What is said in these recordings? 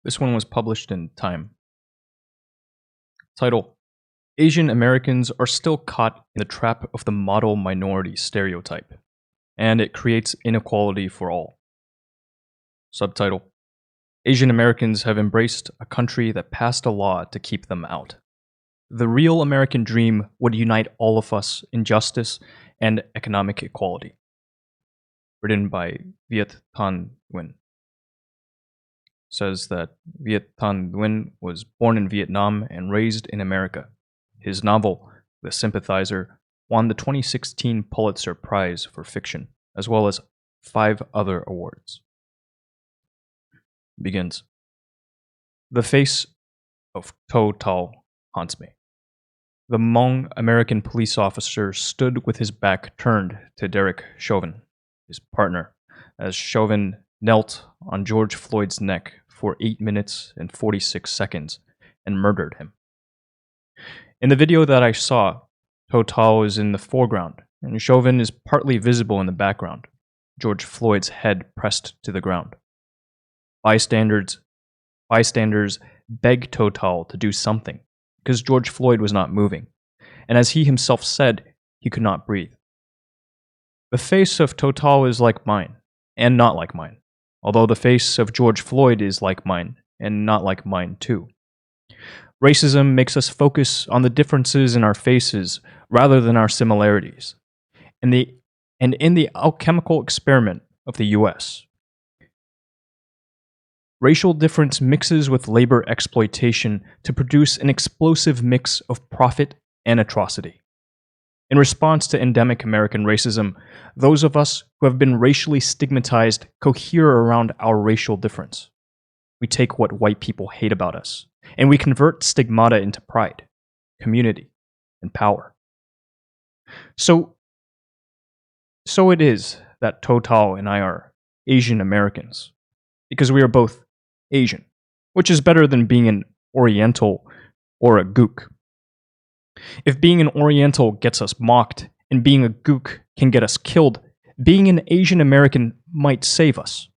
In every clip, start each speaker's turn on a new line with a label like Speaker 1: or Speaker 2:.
Speaker 1: This one was published in Time. Title: Asian Americans are still caught in the trap of the model minority stereotype, and it creates inequality for all. Subtitle: Asian Americans have embraced a country that passed a law to keep them out. The real American dream would unite all of us in justice and economic equality. Written by Viet Thanh Nguyen. Says that Viet Thanh Nguyen was born in Vietnam and raised in America. His novel, The Sympathizer, won the 2016 Pulitzer Prize for fiction, as well as 5 other awards. Begins. The face of Tho Thao haunts me. The Hmong American police officer stood with his back turned to Derek Chauvin, his partner, as Chauvin knelt on George Floyd's neck for 8 minutes and 46 seconds and murdered him. In the video that I saw, Tho Thao is in the foreground, and Chauvin is partly visible in the background, George Floyd's head pressed to the ground. Bystanders begged Tho Thao to do something, because George Floyd was not moving, and as he himself said, he could not breathe. The face of Tho Thao is like mine, and not like mine, although the face of George Floyd is like mine, and not like mine too. Racism makes us focus on the differences in our faces rather than our similarities. And in the alchemical experiment of the US, racial difference mixes with labor exploitation to produce an explosive mix of profit and atrocity. In response to endemic American racism, those of us who have been racially stigmatized cohere around our racial difference. We take what white people hate about us, and we convert stigmata into pride, community, and power. So it is that Tho Thao and I are Asian Americans, because we are both Asian, which is better than being an Oriental or a Gook. If being an Oriental gets us mocked, and being a Gook can get us killed, being an Asian American might save us.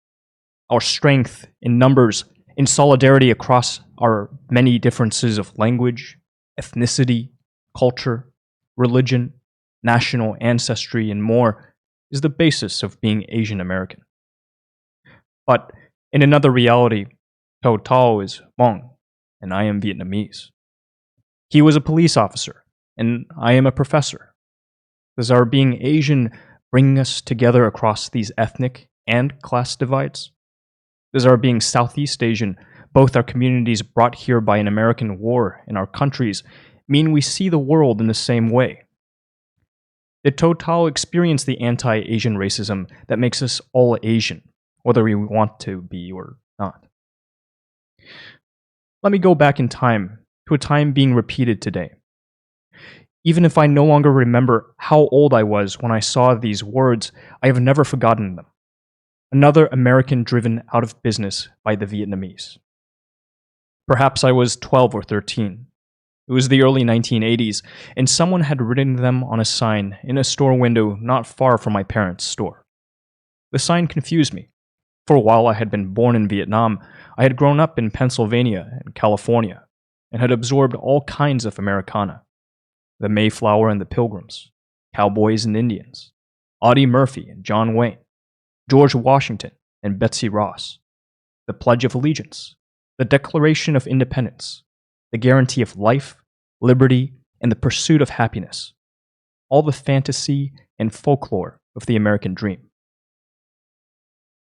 Speaker 1: Our strength in numbers, in solidarity across our many differences of language, ethnicity, culture, religion, national ancestry, and more, is the basis of being Asian American. But in another reality, Tho Thao is Hmong, and I am Vietnamese. He was a police officer, and I am a professor. Does our being Asian bring us together across these ethnic and class divides? Does our being Southeast Asian, both our communities brought here by an American war in our countries, mean we see the world in the same way? Did Tho Thao experience the anti-Asian racism that makes us all Asian, whether we want to be or not? Let me go back in time to a time being repeated today. Even if I no longer remember how old I was when I saw these words, I have never forgotten them. Another American driven out of business by the Vietnamese. Perhaps I was 12 or 13. It was the early 1980s, and someone had written them on a sign in a store window not far from my parents' store. The sign confused me. For a while I had been born in Vietnam, I had grown up in Pennsylvania and California, and had absorbed all kinds of Americana. The Mayflower and the Pilgrims, Cowboys and Indians, Audie Murphy and John Wayne, George Washington and Betsy Ross, the Pledge of Allegiance, the Declaration of Independence, the guarantee of life, liberty, and the pursuit of happiness, all the fantasy and folklore of the American dream.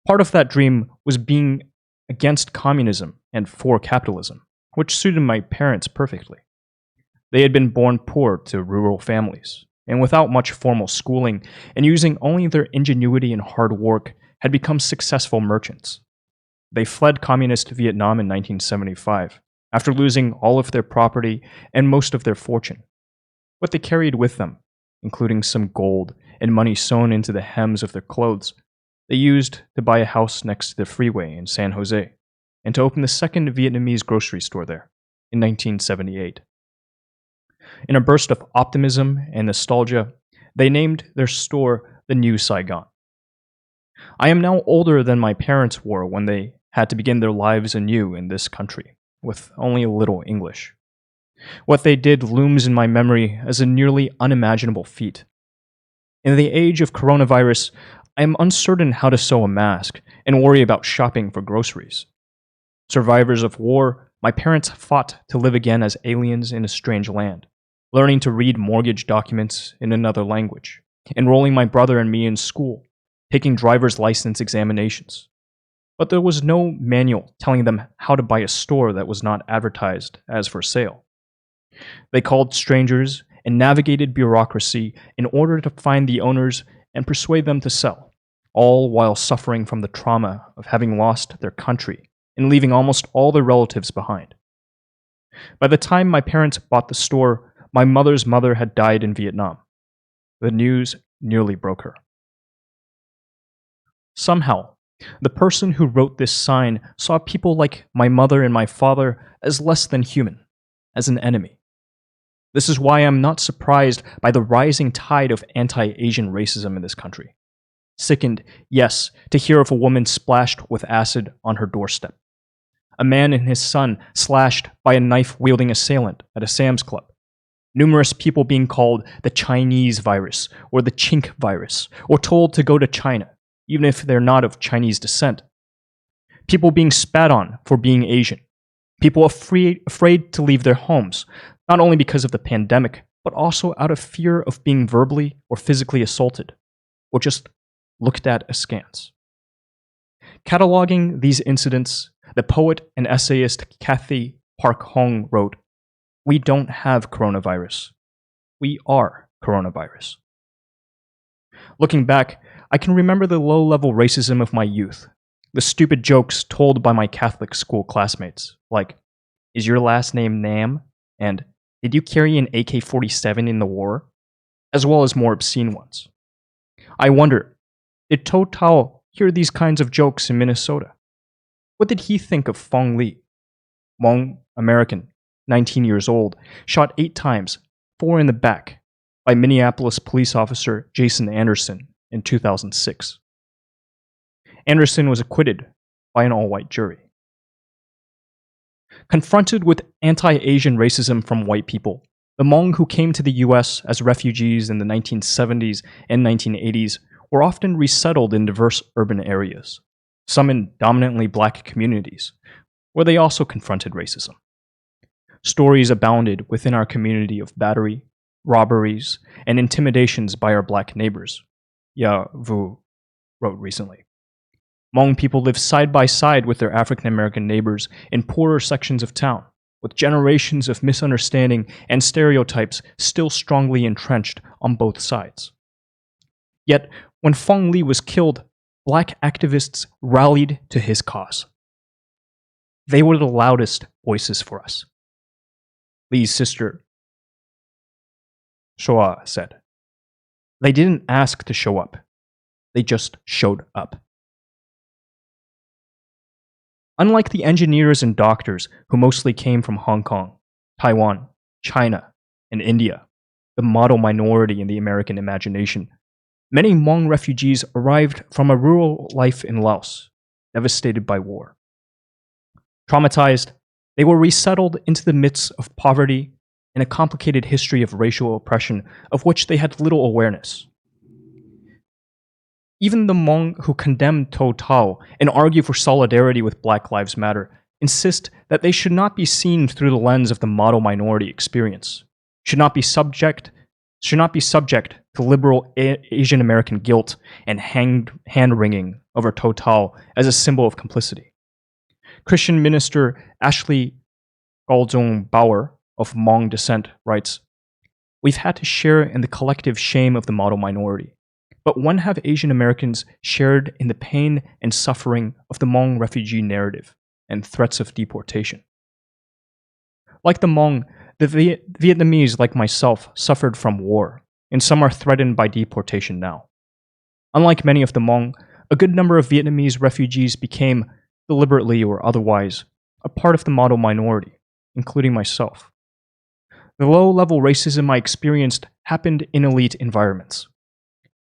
Speaker 1: Part of that dream was being against communism and for capitalism, which suited my parents perfectly. They had been born poor to rural families, and without much formal schooling, and using only their ingenuity and hard work, had become successful merchants. They fled communist Vietnam in 1975, after losing all of their property and most of their fortune. What they carried with them, including some gold and money sewn into the hems of their clothes, they used to buy a house next to the freeway in San Jose, and to open the second Vietnamese grocery store there in 1978. In a burst of optimism and nostalgia, they named their store the New Saigon. I am now older than my parents were when they had to begin their lives anew in this country, with only a little English. What they did looms in my memory as a nearly unimaginable feat. In the age of coronavirus, I am uncertain how to sew a mask and worry about shopping for groceries. Survivors of war, my parents fought to live again as aliens in a strange land, learning to read mortgage documents in another language, enrolling my brother and me in school, taking driver's license examinations. But there was no manual telling them how to buy a store that was not advertised as for sale. They called strangers and navigated bureaucracy in order to find the owners and persuade them to sell, all while suffering from the trauma of having lost their country and leaving almost all their relatives behind. By the time my parents bought the store, my mother's mother had died in Vietnam. The news nearly broke her. Somehow, the person who wrote this sign saw people like my mother and my father as less than human, as an enemy. This is why I'm not surprised by the rising tide of anti-Asian racism in this country. Sickened, yes, to hear of a woman splashed with acid on her doorstep. A man and his son slashed by a knife-wielding assailant at a Sam's Club. Numerous people being called the Chinese virus or the Chink virus, or told to go to China, even if they're not of Chinese descent. People being spat on for being Asian. People afraid to leave their homes, not only because of the pandemic, but also out of fear of being verbally or physically assaulted, or just looked at askance. Cataloging these incidents, the poet and essayist Kathy Park Hong wrote, "We don't have coronavirus. We are coronavirus." Looking back, I can remember the low-level racism of my youth, the stupid jokes told by my Catholic school classmates, like, "Is your last name Nam?" and "Did you carry an AK-47 in the war?" as well as more obscene ones. I wonder, did To Tao hear these kinds of jokes in Minnesota? What did he think of Fong Li? Hmong American, 19 years old, shot 8 times, 4 in the back, by Minneapolis police officer Jason Anderson in 2006. Anderson was acquitted by an all-white jury. Confronted with anti-Asian racism from white people, the Hmong who came to the US as refugees in the 1970s and 1980s were often resettled in diverse urban areas, some in dominantly black communities, where they also confronted racism. Stories abounded within our community of battery, robberies, and intimidations by our black neighbors, Ya Vu wrote recently. Hmong people live side by side with their African American neighbors in poorer sections of town, with generations of misunderstanding and stereotypes still strongly entrenched on both sides. Yet, when Fong Li was killed, black activists rallied to his cause. They were the loudest voices for us. Li's sister, Shoa, said, "They didn't ask to show up. They just showed up." Unlike the engineers and doctors who mostly came from Hong Kong, Taiwan, China, and India, the model minority in the American imagination, many Hmong refugees arrived from a rural life in Laos, devastated by war. Traumatized, they were resettled into the midst of poverty and a complicated history of racial oppression of which they had little awareness. Even the Hmong who condemn To Tao and argue for solidarity with Black Lives Matter insist that they should not be seen through the lens of the model minority experience, should not be subject to liberal Asian American guilt and hand-wringing over To Tao as a symbol of complicity. Christian minister Ashley Galzong Bauer of Hmong descent writes, "We've had to share in the collective shame of the model minority. But when have Asian Americans shared in the pain and suffering of the Hmong refugee narrative and threats of deportation?" Like the Hmong, the Vietnamese, like myself, suffered from war, and some are threatened by deportation now. Unlike many of the Hmong, a good number of Vietnamese refugees became, deliberately or otherwise, a part of the model minority, including myself. The low-level racism I experienced happened in elite environments.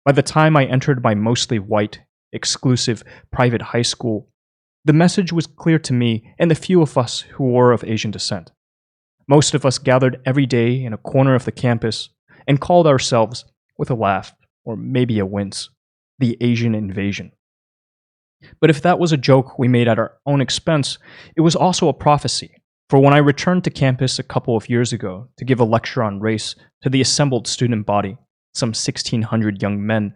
Speaker 1: By the time I entered my mostly white, exclusive, private high school, The message was clear to me and the few of us who were of Asian descent. Most of us gathered every day in a corner of the campus and called ourselves, with a laugh, or maybe a wince, the Asian invasion. But if that was a joke we made at our own expense, it was also a prophecy. For when I returned to campus a couple of years ago to give a lecture on race to the assembled student body, some 1,600 young men,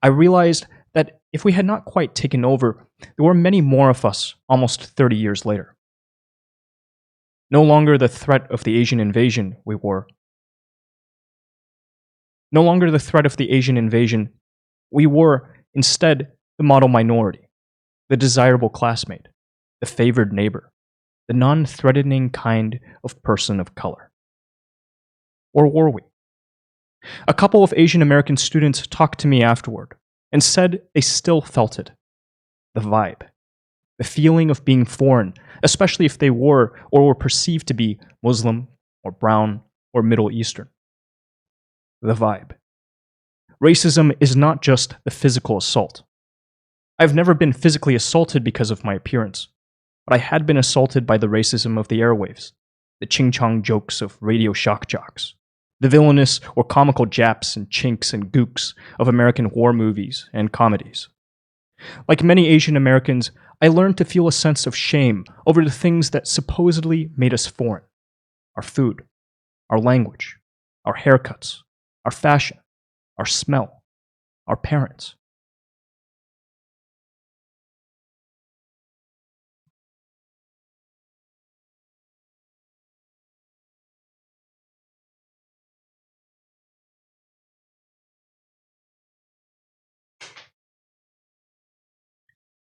Speaker 1: I realized that if we had not quite taken over, there were many more of us almost 30 years later. No longer the threat of the Asian invasion, we were. No longer the threat of the Asian invasion, we were instead the model minority, the desirable classmate, the favored neighbor, the non-threatening kind of person of color. Or were we? A couple of Asian American students talked to me afterward and said they still felt it. The vibe. The feeling of being foreign, especially if they were or were perceived to be Muslim or brown or Middle Eastern. The vibe. Racism is not just the physical assault. I've never been physically assaulted because of my appearance, but I had been assaulted by the racism of the airwaves, the ching-chong jokes of radio shock jocks, the villainous or comical japs and chinks and gooks of American war movies and comedies. Like many Asian Americans, I learned to feel a sense of shame over the things that supposedly made us foreign. Our food, our language, our haircuts, our fashion, our smell, our parents.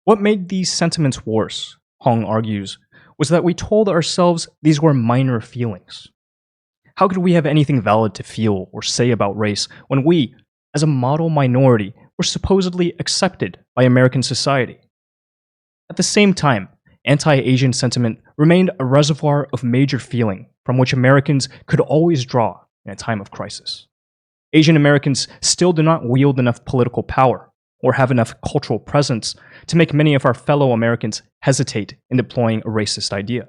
Speaker 1: What made these sentiments worse, Hong argues, was that we told ourselves these were minor feelings. How could we have anything valid to feel or say about race when we, as a model minority, were supposedly accepted by American society? At the same time, anti-Asian sentiment remained a reservoir of major feeling from which Americans could always draw in a time of crisis. Asian Americans still do not wield enough political power or have enough cultural presence to make many of our fellow Americans hesitate in deploying a racist idea.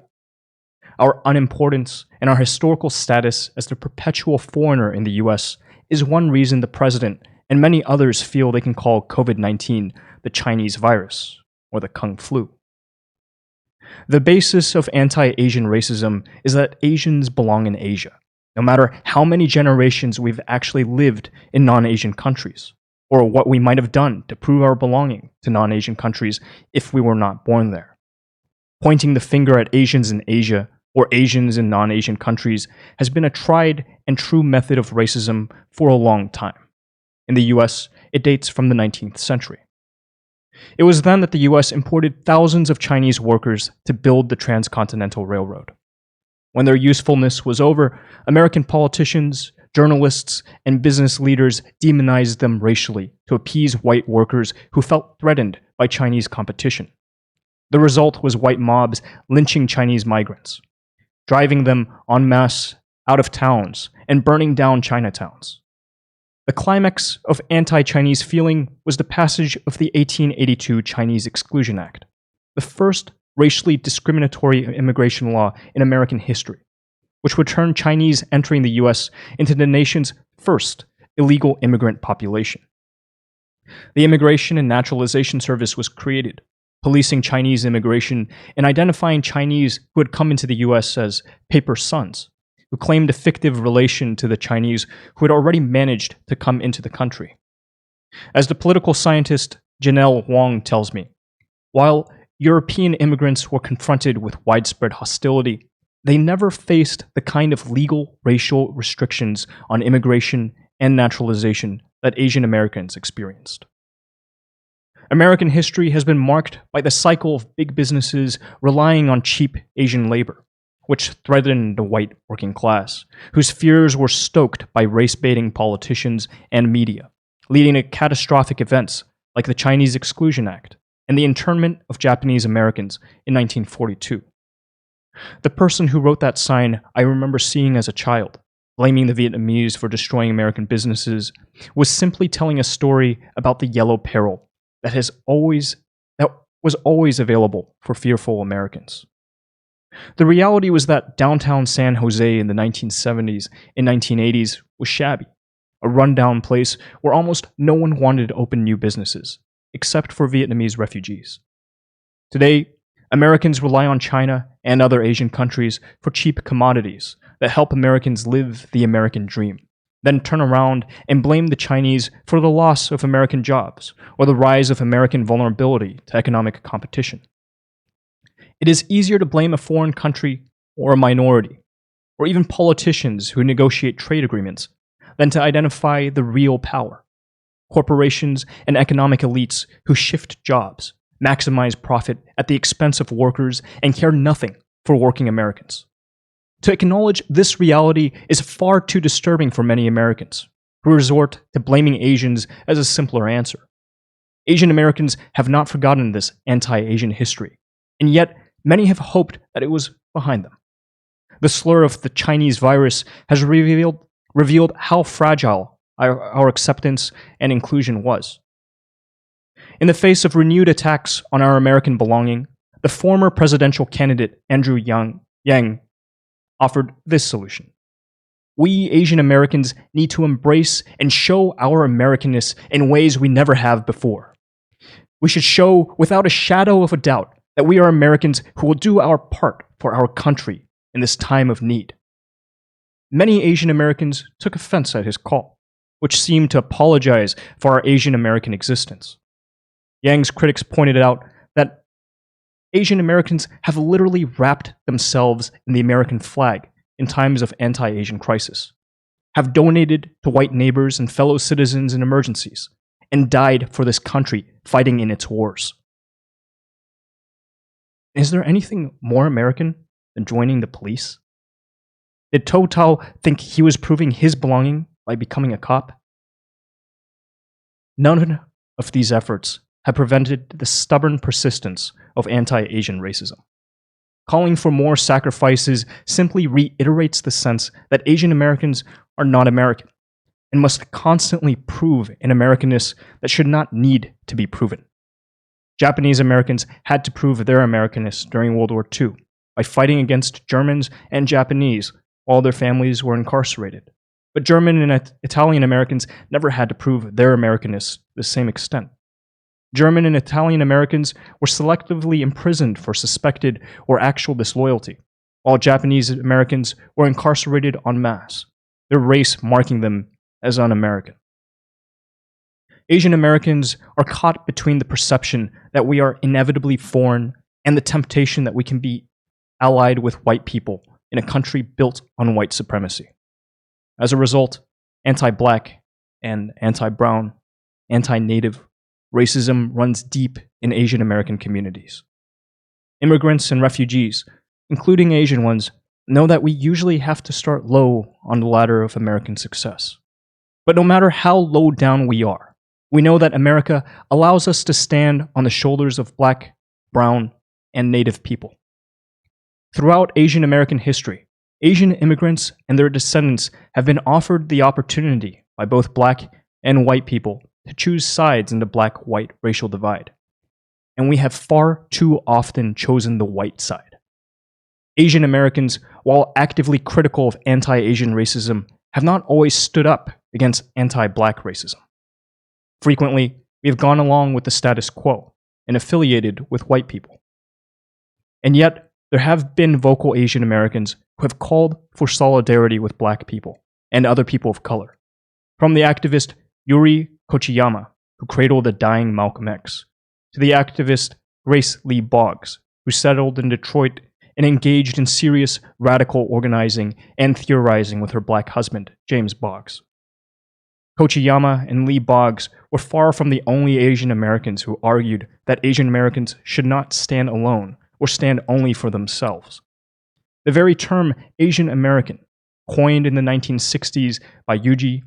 Speaker 1: Our unimportance and our historical status as the perpetual foreigner in the US is one reason the president and many others feel they can call COVID-19 the Chinese virus or the Kung flu. The basis of anti-Asian racism is that Asians belong in Asia, no matter how many generations we've actually lived in non-Asian countries, or what we might have done to prove our belonging to non-Asian countries if we were not born there. Pointing the finger at Asians in Asia or Asians in non-Asian countries has been a tried and true method of racism for a long time. In the US, it dates from the 19th century. It was then that the US imported thousands of Chinese workers to build the Transcontinental Railroad. When their usefulness was over, American politicians, journalists, and business leaders demonized them racially to appease white workers who felt threatened by Chinese competition. The result was white mobs lynching Chinese migrants, driving them en masse out of towns, and burning down Chinatowns. The climax of anti-Chinese feeling was the passage of the 1882 Chinese Exclusion Act, the first racially discriminatory immigration law in American history, which would turn Chinese entering the US into the nation's first illegal immigrant population. The Immigration and Naturalization Service was created, policing Chinese immigration and identifying Chinese who had come into the US as paper sons, who claimed a fictive relation to the Chinese who had already managed to come into the country. As the political scientist Janelle Wong tells me, while European immigrants were confronted with widespread hostility, they never faced the kind of legal racial restrictions on immigration and naturalization that Asian Americans experienced. American history has been marked by the cycle of big businesses relying on cheap Asian labor, which threatened the white working class, whose fears were stoked by race-baiting politicians and media, leading to catastrophic events like the Chinese Exclusion Act and the internment of Japanese Americans in 1942. The person who wrote that sign I remember seeing as a child, blaming the Vietnamese for destroying American businesses, was simply telling a story about the yellow peril that was always available for fearful Americans. The reality was that downtown San Jose in the 1970s and 1980s was shabby, a rundown place where almost no one wanted to open new businesses, except for Vietnamese refugees. Today, Americans rely on China and other Asian countries for cheap commodities that help Americans live the American dream, then turn around and blame the Chinese for the loss of American jobs or the rise of American vulnerability to economic competition. It is easier to blame a foreign country or a minority, or even politicians who negotiate trade agreements, than to identify the real power: corporations and economic elites who shift jobs, maximize profit at the expense of workers, and care nothing for working Americans. To acknowledge this reality is far too disturbing for many Americans, who resort to blaming Asians as a simpler answer. Asian Americans have not forgotten this anti-Asian history, and yet many have hoped that it was behind them. The slur of the Chinese virus has revealed how fragile our acceptance and inclusion was. In the face of renewed attacks on our American belonging, the former presidential candidate Andrew Yang offered this solution. We Asian Americans need to embrace and show our Americanness in ways we never have before. We should show without a shadow of a doubt that we are Americans who will do our part for our country in this time of need. Many Asian Americans took offense at his call, which seemed to apologize for our Asian American existence. Yang's critics pointed out that Asian Americans have literally wrapped themselves in the American flag in times of anti-Asian crisis, have donated to white neighbors and fellow citizens in emergencies, and died for this country fighting in its wars. Is there anything more American than joining the police? Did Tou Tao think he was proving his belonging by becoming a cop? None of these efforts have prevented the stubborn persistence of anti-Asian racism. Calling for more sacrifices simply reiterates the sense that Asian Americans are not American and must constantly prove an Americanness that should not need to be proven. Japanese Americans had to prove their Americanness during World War II by fighting against Germans and Japanese while their families were incarcerated. But German and Italian Americans never had to prove their Americanness to the same extent. German and Italian Americans were selectively imprisoned for suspected or actual disloyalty, while Japanese Americans were incarcerated en masse, their race marking them as un-American. Asian Americans are caught between the perception that we are inevitably foreign and the temptation that we can be allied with white people in a country built on white supremacy. As a result, anti-Black and anti-Brown, anti-Native racism runs deep in Asian American communities. Immigrants and refugees, including Asian ones, know that we usually have to start low on the ladder of American success. But no matter how low down we are, we know that America allows us to stand on the shoulders of Black, Brown, and Native people. Throughout Asian American history, Asian immigrants and their descendants have been offered the opportunity by both Black and white people to choose sides in the Black-white racial divide. And we have far too often chosen the white side. Asian Americans, while actively critical of anti-Asian racism, have not always stood up against anti-Black racism. Frequently, we have gone along with the status quo and affiliated with white people. And yet, there have been vocal Asian Americans who have called for solidarity with Black people and other people of color. From the activist Yuri Kochiyama, who cradled the dying Malcolm X, to the activist Grace Lee Boggs, who settled in Detroit and engaged in serious radical organizing and theorizing with her Black husband, James Boggs. Kochiyama and Lee Boggs were far from the only Asian Americans who argued that Asian Americans should not stand alone or stand only for themselves. The very term Asian American, coined in the 1960s by Yuji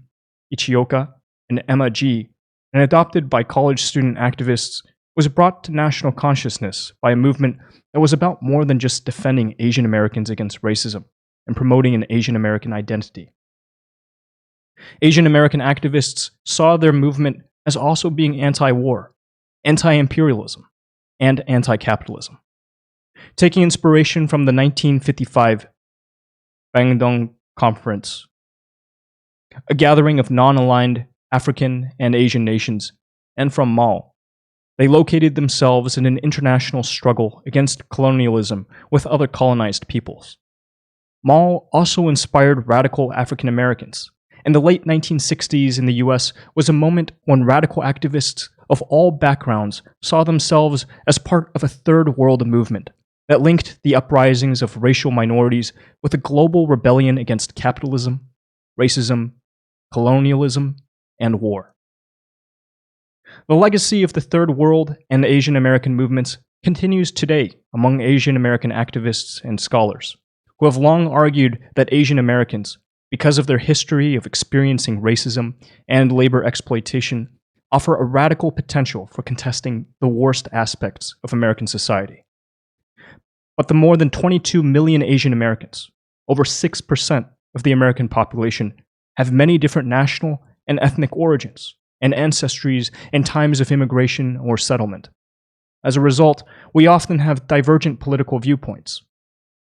Speaker 1: Ichioka and Emma G., and adopted by college student activists, was brought to national consciousness by a movement that was about more than just defending Asian Americans against racism and promoting an Asian American identity. Asian American activists saw their movement as also being anti-war, anti-imperialism, and anti-capitalism. Taking inspiration from the 1955 Bandung Conference, a gathering of non-aligned African and Asian nations, and from Mao, they located themselves in an international struggle against colonialism with other colonized peoples. Mao also inspired radical African Americans, and the late 1960s in the US was a moment when radical activists of all backgrounds saw themselves as part of a third world movement that linked the uprisings of racial minorities with a global rebellion against capitalism, racism, colonialism, and war. The legacy of the Third World and Asian American movements continues today among Asian American activists and scholars, who have long argued that Asian Americans, because of their history of experiencing racism and labor exploitation, offer a radical potential for contesting the worst aspects of American society. But the more than 22 million Asian Americans, over 6% of the American population, have many different national and ethnic origins and ancestries in times of immigration or settlement. As a result, we often have divergent political viewpoints.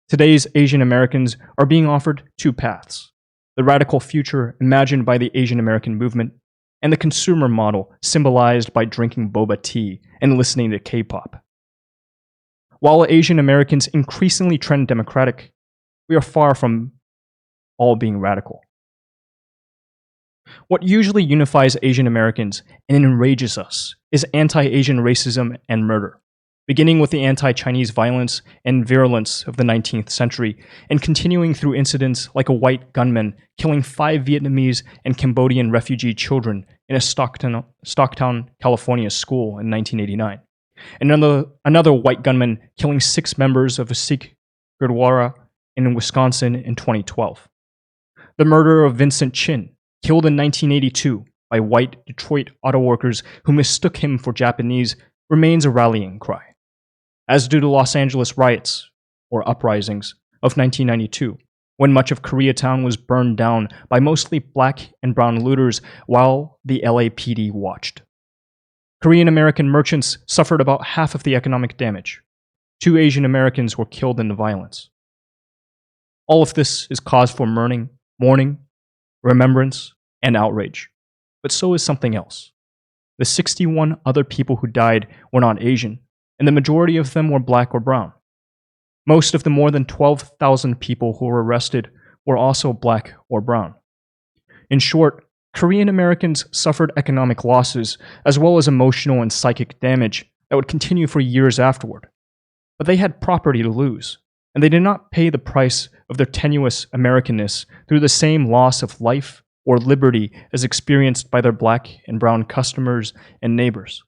Speaker 1: Today's Asian Americans are being offered two paths: the radical future imagined by the Asian American movement, and the consumer model symbolized by drinking boba tea and listening to K-pop. While Asian Americans increasingly trend democratic, we are far from all being radical. What usually unifies Asian Americans and enrages us is anti-Asian racism and murder, beginning with the anti-Chinese violence and virulence of the 19th century and continuing through incidents like a white gunman killing 5 Vietnamese and Cambodian refugee children in a Stockton, California school in 1989. Another white gunman killing 6 members of a Sikh Gurdwara in Wisconsin in 2012. The murder of Vincent Chin, killed in 1982 by white Detroit auto workers who mistook him for Japanese, remains a rallying cry, as do the Los Angeles riots, or uprisings, of 1992, when much of Koreatown was burned down by mostly black and brown looters while the LAPD watched. Korean American merchants suffered about half of the economic damage. 2 Asian Americans were killed in the violence. All of this is cause for mourning, remembrance, and outrage. But so is something else. The 61 other people who died were not Asian, and the majority of them were black or brown. Most of the more than 12,000 people who were arrested were also black or brown. In short, Korean Americans suffered economic losses as well as emotional and psychic damage that would continue for years afterward. But they had property to lose, and they did not pay the price of their tenuous Americanness through the same loss of life or liberty as experienced by their black and brown customers and neighbors.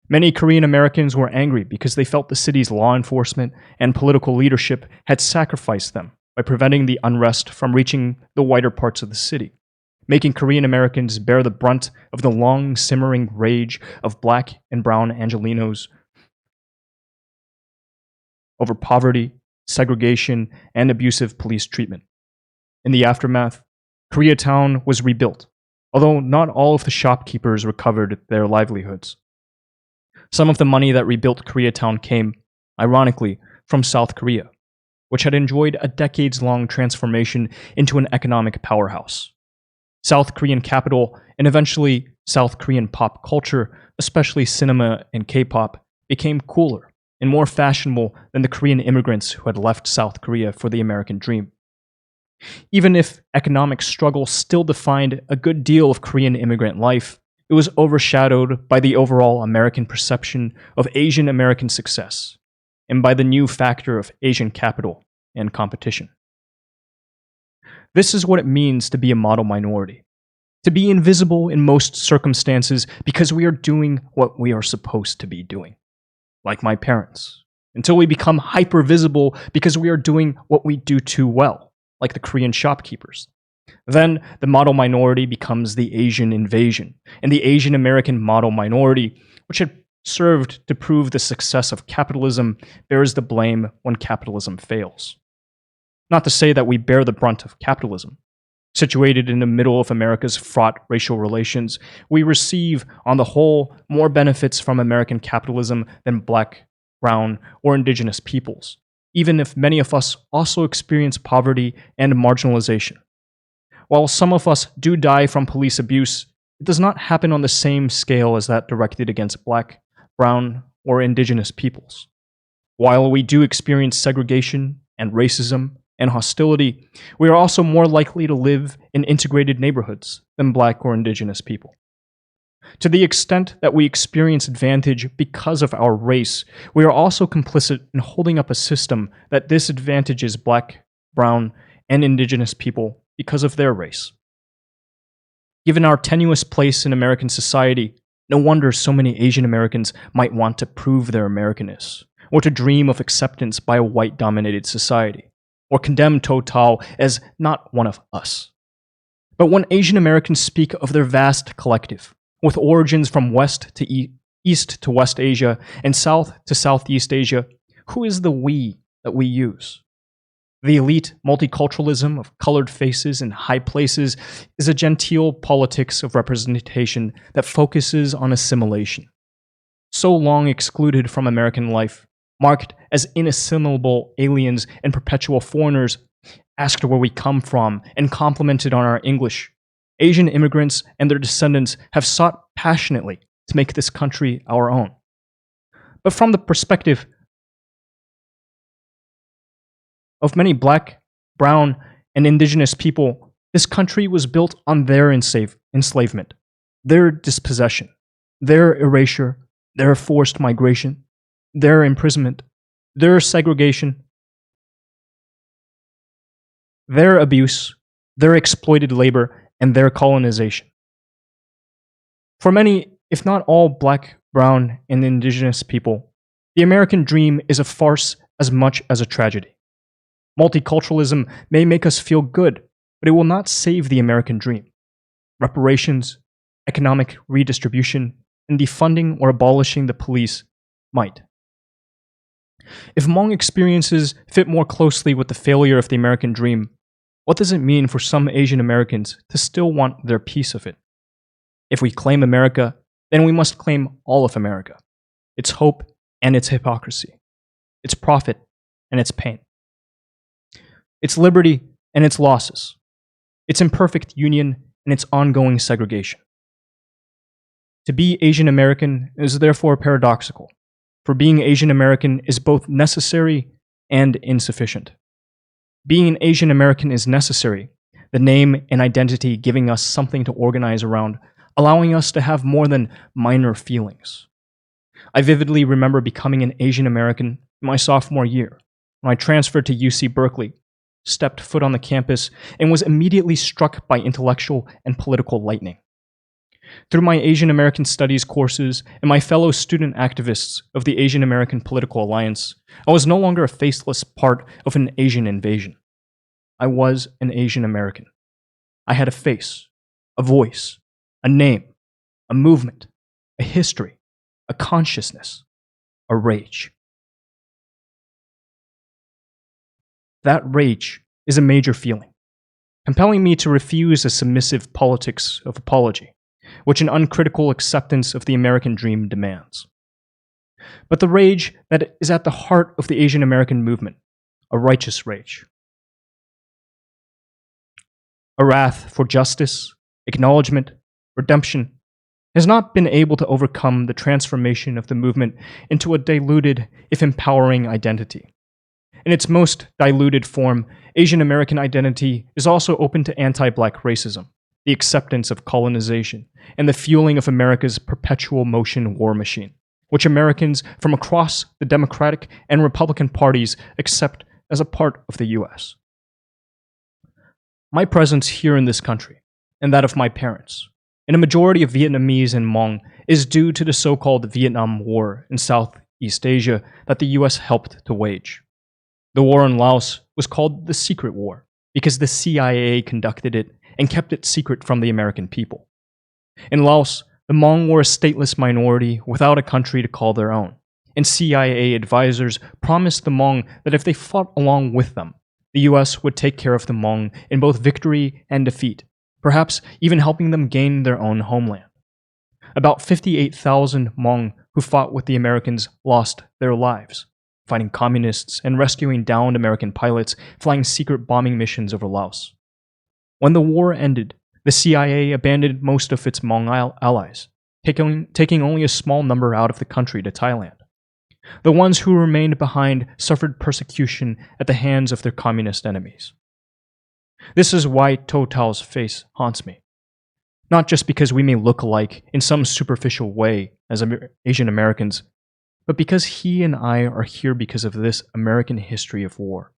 Speaker 1: Many Korean Americans were angry because they felt the city's law enforcement and political leadership had sacrificed them by preventing the unrest from reaching the whiter parts of the city, making Korean Americans bear the brunt of the long simmering rage of black and brown Angelenos over poverty, segregation, and abusive police treatment. In the aftermath, Koreatown was rebuilt, although not all of the shopkeepers recovered their livelihoods. Some of the money that rebuilt Koreatown came, ironically, from South Korea, which had enjoyed a decades-long transformation into an economic powerhouse. South Korean capital and eventually South Korean pop culture, especially cinema and K-pop, became cooler and more fashionable than the Korean immigrants who had left South Korea for the American dream. Even if economic struggle still defined a good deal of Korean immigrant life, it was overshadowed by the overall American perception of Asian American success and by the new factor of Asian capital and competition. This is what it means to be a model minority, to be invisible in most circumstances because we are doing what we are supposed to be doing, like my parents, until we become hyper-visible because we are doing what we do too well, like the Korean shopkeepers. Then the model minority becomes the Asian invasion, and the Asian American model minority, which had served to prove the success of capitalism, bears the blame when capitalism fails. Not to say that we bear the brunt of capitalism. Situated in the middle of America's fraught racial relations, we receive, on the whole, more benefits from American capitalism than Black, brown, or indigenous peoples, even if many of us also experience poverty and marginalization. While some of us do die from police abuse, it does not happen on the same scale as that directed against Black, brown, or indigenous peoples. While we do experience segregation and racism and hostility, we are also more likely to live in integrated neighborhoods than Black or indigenous people. To the extent that we experience advantage because of our race, we are also complicit in holding up a system that disadvantages Black, brown, and indigenous people because of their race. Given our tenuous place in American society, no wonder so many Asian Americans might want to prove their Americanness, or to dream of acceptance by a white-dominated society, or condemn Total as not one of us. But when Asian Americans speak of their vast collective, with origins from West to East to West Asia and South to Southeast Asia, who is the we that we use? The elite multiculturalism of colored faces in high places is a genteel politics of representation that focuses on assimilation. So long excluded from American life, marked as inassimilable aliens and perpetual foreigners, asked where we come from and complimented on our English, Asian immigrants and their descendants have sought passionately to make this country our own. But from the perspective of many Black, brown, and indigenous people, this country was built on their enslavement, their dispossession, their erasure, their forced migration, their imprisonment, their segregation, their abuse, their exploited labor, and their colonization. For many, if not all Black, brown, and indigenous people, the American dream is a farce as much as a tragedy. Multiculturalism may make us feel good, but it will not save the American dream. Reparations, economic redistribution, and defunding or abolishing the police might. If Hmong experiences fit more closely with the failure of the American dream, what does it mean for some Asian Americans to still want their piece of it? If we claim America, then we must claim all of America, its hope and its hypocrisy, its profit and its pain, its liberty and its losses, its imperfect union and its ongoing segregation. To be Asian American is therefore paradoxical, for being Asian American is both necessary and insufficient. Being an Asian American is necessary, the name and identity giving us something to organize around, allowing us to have more than minor feelings. I vividly remember becoming an Asian American in my sophomore year, when I transferred to UC Berkeley, stepped foot on the campus, and was immediately struck by intellectual and political lightning. Through my Asian American Studies courses and my fellow student activists of the Asian American Political Alliance, I was no longer a faceless part of an Asian invasion. I was an Asian American. I had a face, a voice, a name, a movement, a history, a consciousness, a rage. That rage is a major feeling, compelling me to refuse a submissive politics of apology, which an uncritical acceptance of the American dream demands. But the rage that is at the heart of the Asian American movement, a righteous rage. A wrath for justice, acknowledgement, redemption, has not been able to overcome the transformation of the movement into a diluted, if empowering, identity. In its most diluted form, Asian American identity is also open to anti-Black racism, the acceptance of colonization, and the fueling of America's perpetual motion war machine, which Americans from across the Democratic and Republican parties accept as a part of the U.S. My presence here in this country, and that of my parents, and a majority of Vietnamese and Hmong, is due to the so-called Vietnam War in Southeast Asia that the U.S. helped to wage. The war in Laos was called the Secret War because the CIA conducted it and kept it secret from the American people. In Laos, the Hmong were a stateless minority without a country to call their own, and CIA advisors promised the Hmong that if they fought along with them, the US would take care of the Hmong in both victory and defeat, perhaps even helping them gain their own homeland. About 58,000 Hmong who fought with the Americans lost their lives, fighting communists and rescuing downed American pilots flying secret bombing missions over Laos. When the war ended, the CIA abandoned most of its Hmong allies, taking only a small number out of the country to Thailand. The ones who remained behind suffered persecution at the hands of their communist enemies. This is why Total's face haunts me. Not just because we may look alike in some superficial way as Asian Americans, but because he and I are here because of this American history of war.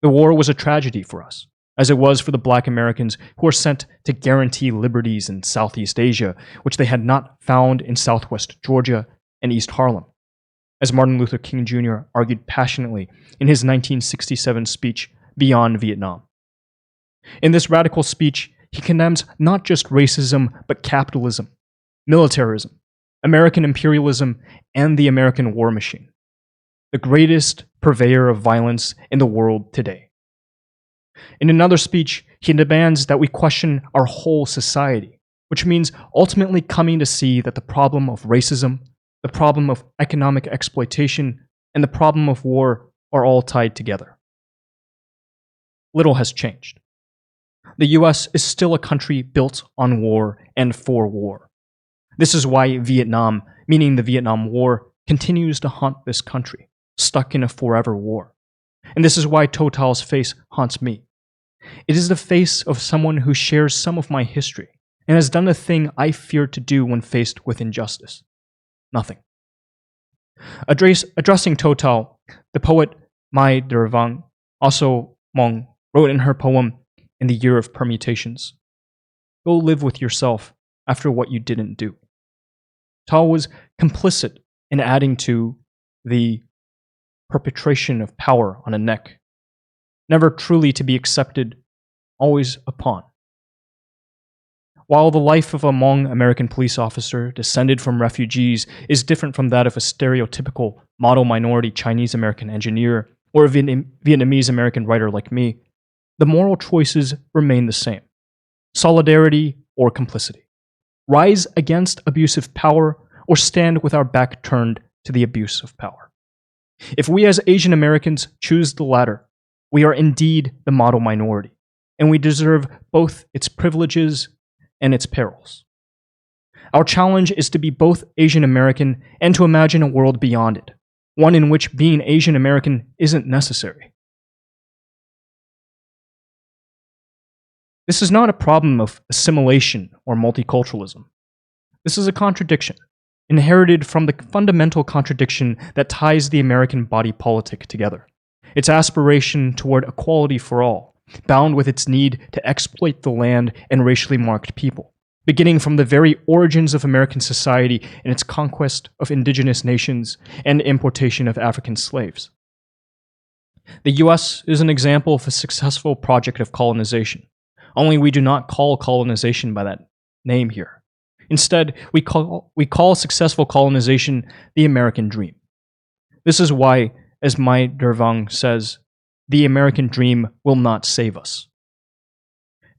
Speaker 1: The war was a tragedy for us, as it was for the Black Americans who were sent to guarantee liberties in Southeast Asia, which they had not found in Southwest Georgia and East Harlem, as Martin Luther King Jr. argued passionately in his 1967 speech, Beyond Vietnam. In this radical speech, he condemns not just racism, but capitalism, militarism, American imperialism, and the American war machine, the greatest purveyor of violence in the world today. In another speech, he demands that we question our whole society, which means ultimately coming to see that the problem of racism, the problem of economic exploitation, and the problem of war are all tied together. Little has changed. The US is still a country built on war and for war. This is why Vietnam, meaning the Vietnam War, continues to haunt this country, stuck in a forever war. And this is why Total's face haunts me. It is the face of someone who shares some of my history and has done a thing I feared to do when faced with injustice. Nothing. Addressing Total, the poet Mai Der Vang, also Hmong, wrote in her poem In the Year of Permutations, "Go live with yourself after what you didn't do." Tal was complicit in adding to the perpetration of power on a neck, never truly to be accepted, always upon. While the life of a Hmong American police officer descended from refugees is different from that of a stereotypical model minority Chinese American engineer or a Vietnamese American writer like me, the moral choices remain the same: solidarity or complicity. Rise against abusive power or stand with our back turned to the abuse of power. If we as Asian Americans choose the latter, we are indeed the model minority, and we deserve both its privileges and its perils. Our challenge is to be both Asian American and to imagine a world beyond it, one in which being Asian American isn't necessary. This is not a problem of assimilation or multiculturalism. This is a contradiction, inherited from the fundamental contradiction that ties the American body politic together: its aspiration toward equality for all, bound with its need to exploit the land and racially marked people, beginning from the very origins of American society and its conquest of indigenous nations and importation of African slaves. The US is an example of a successful project of colonization, only we do not call colonization by that name here. Instead, we call successful colonization the American dream. This is why, as Mai Der Vang says, the American dream will not save us.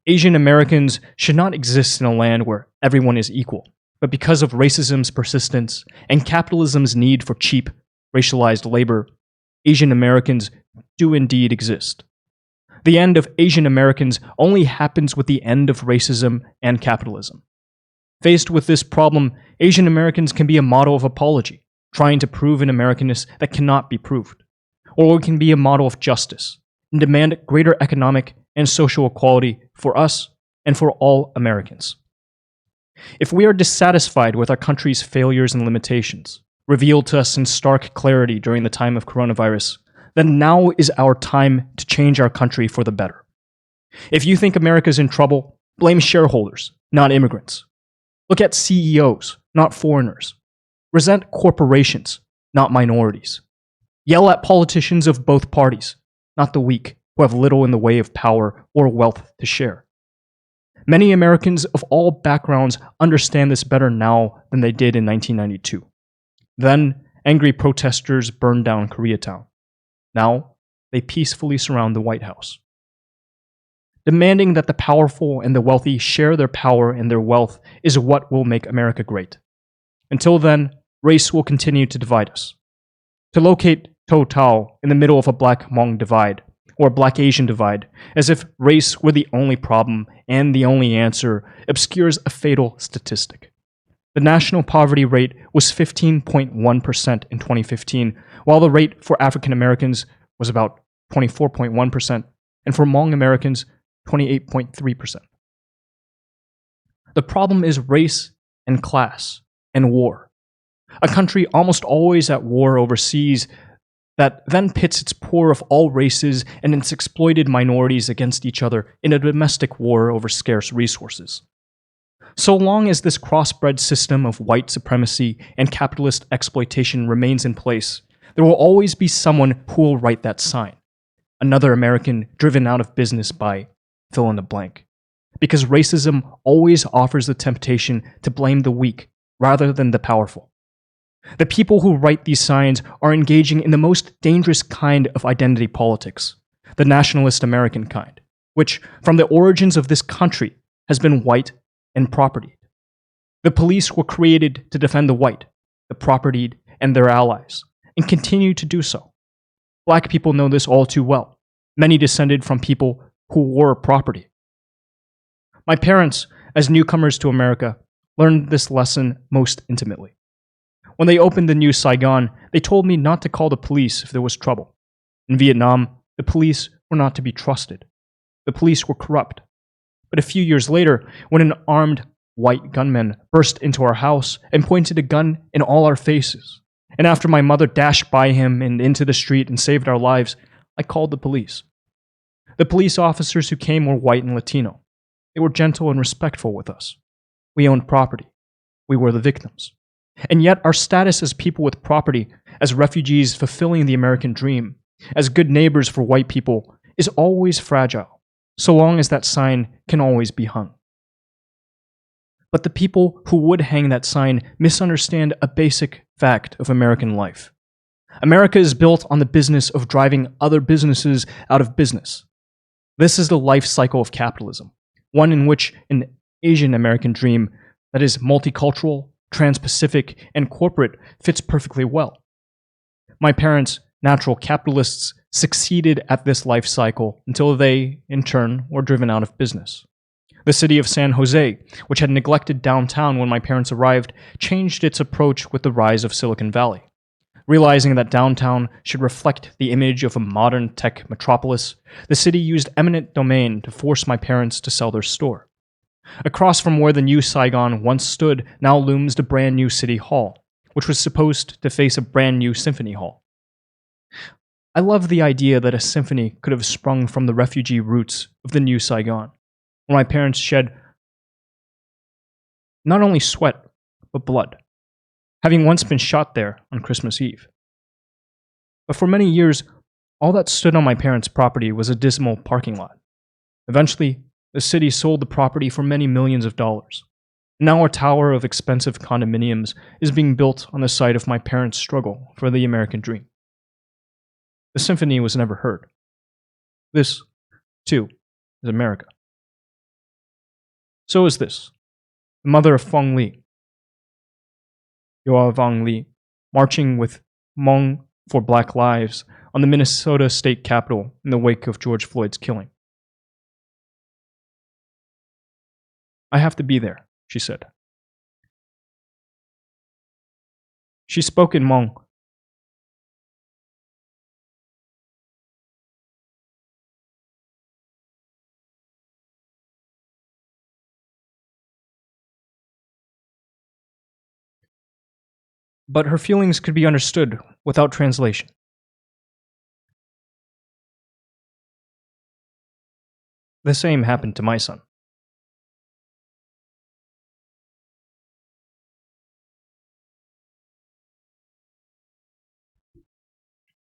Speaker 1: Asian Americans should not exist in a land where everyone is equal, but because of racism's persistence and capitalism's need for cheap, racialized labor, Asian Americans do indeed exist. The end of Asian Americans only happens with the end of racism and capitalism. Faced with this problem, Asian Americans can be a model of apology, trying to prove an Americanness that cannot be proved. Or we can be a model of justice and demand greater economic and social equality for us and for all Americans. If we are dissatisfied with our country's failures and limitations, revealed to us in stark clarity during the time of coronavirus, then now is our time to change our country for the better. If you think America's in trouble, blame shareholders, not immigrants. Look at CEOs, not foreigners. Resent corporations, not minorities. Yell at politicians of both parties, not the weak, who have little in the way of power or wealth to share. Many Americans of all backgrounds understand this better now than they did in 1992. Then, angry protesters burned down Koreatown. Now, they peacefully surround the White House. Demanding that the powerful and the wealthy share their power and their wealth is what will make America great. Until then, race will continue to divide us. To locate Total in the middle of a Black Hmong divide, or Black Asian divide, as if race were the only problem and the only answer, obscures a fatal statistic. The national poverty rate was 15.1% in 2015, while the rate for African Americans was about 24.1%, and for Hmong Americans, 28.3%. The problem is race and class and war. A country almost always at war overseas that then pits its poor of all races and its exploited minorities against each other in a domestic war over scarce resources. So long as this crossbred system of white supremacy and capitalist exploitation remains in place, there will always be someone who will write that sign. Another American driven out of business by fill in the blank. Because racism always offers the temptation to blame the weak rather than the powerful. The people who write these signs are engaging in the most dangerous kind of identity politics, the nationalist American kind, which, from the origins of this country, has been white and propertied. The police were created to defend the white, the propertied, and their allies, and continue to do so. Black people know this all too well. Many descended from people who were property. My parents, as newcomers to America, learned this lesson most intimately. When they opened the new Saigon, they told me not to call the police if there was trouble. In Vietnam, the police were not to be trusted. The police were corrupt. But a few years later, when an armed white gunman burst into our house and pointed a gun in all our faces, and after my mother dashed by him and into the street and saved our lives, I called the police. The police officers who came were white and Latino. They were gentle and respectful with us. We owned property. We were the victims. And yet our status as people with property, as refugees fulfilling the American dream, as good neighbors for white people, is always fragile, so long as that sign can always be hung. But the people who would hang that sign misunderstand a basic fact of American life. America is built on the business of driving other businesses out of business. This is the life cycle of capitalism, one in which an Asian American dream that is multicultural, trans-Pacific, and corporate fits perfectly well. My parents, natural capitalists, succeeded at this life cycle until they, in turn, were driven out of business. The city of San Jose, which had neglected downtown when my parents arrived, changed its approach with the rise of Silicon Valley. Realizing that downtown should reflect the image of a modern tech metropolis, the city used eminent domain to force my parents to sell their store. Across from where the new Saigon once stood now looms the brand new City Hall, which was supposed to face a brand new symphony hall. I love the idea that a symphony could have sprung from the refugee roots of the new Saigon, where my parents shed not only sweat, but blood, having once been shot there on Christmas Eve. But for many years, all that stood on my parents' property was a dismal parking lot. Eventually, the city sold the property for many millions of dollars. Now a tower of expensive condominiums is being built on the site of my parents' struggle for the American dream. The symphony was never heard. This, too, is America. So is this, the mother of Phong Le, Yoa Vong Lee, marching with Hmong for Black Lives on the Minnesota state capitol in the wake of George Floyd's killing. I have to be there, she said. She spoke in Hmong. But her feelings could be understood without translation. The same happened to my son.